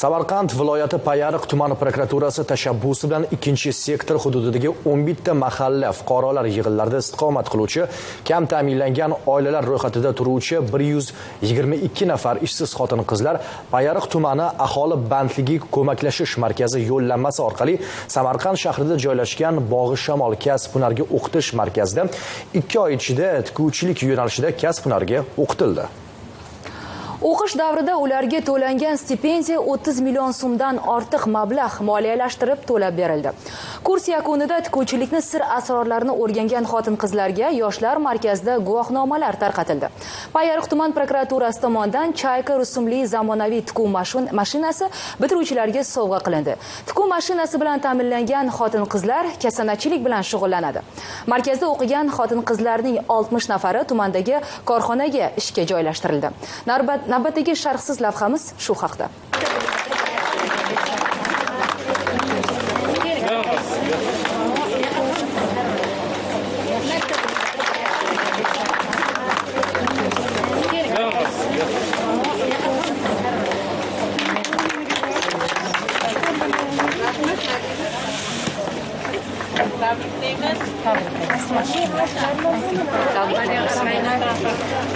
Samarqand viloyati Payariq tumani prokuraturasi tashabbusi bilan ikkinchi sektor hududidagi 11 ta mahalla fuqarolar yig'inlarida istiqomat qiluvchi, kam ta'minlangan oilalar ro'yxatida turuvchi 122 nafar ishsiz xotin-qizlar Payariq tumani aholi bandligiga ko'maklashish markazi yo'llanmasi orqali Samarqand shahrida joylashgan Bog'i Shamol kasb-hunarga o'qitish markazida 2 oy ichida tikuvchilik yo'nalishida kasb-hunarga o'qitildi. O'qish davrida ularga to'langan stipendiya 30 million so'mdan ortiq mablag' moliyalashtirib to'lab berildi. Kurs yakunida tikuvchilikni sir asrorlarini o'rgangan xotin-qizlarga yoshlar markazida guvohnomalar tarqatildi. Payariq tuman prokuraturasi tomonidan Chayka rusumli zamonaviy tikuv mashinasi bitiruvchilarga sovg'a qilindi. Tikuv mashinasi bilan ta'minlangan xotin-qizlar kasanachilik bilan shug'ullanadi. Markazda o'qigan xotin-qizlarning 60 nafari tumandagi korxonaga ishga joylashtirildi. Navbatdagi sharhsiz lavhamiz shu haqda.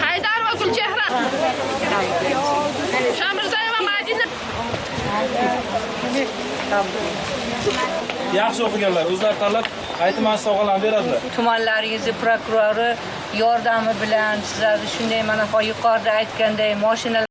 Haydar va Gulchehra. Shamirzoyeva Madina. Yaxshi o'qiganlar o'zlari tanlab qaytmas sovg'alarni beradilar. Tumanlaringizni prokurori yordami bilan sizlarga shunday mana yuqorida aytganday mashina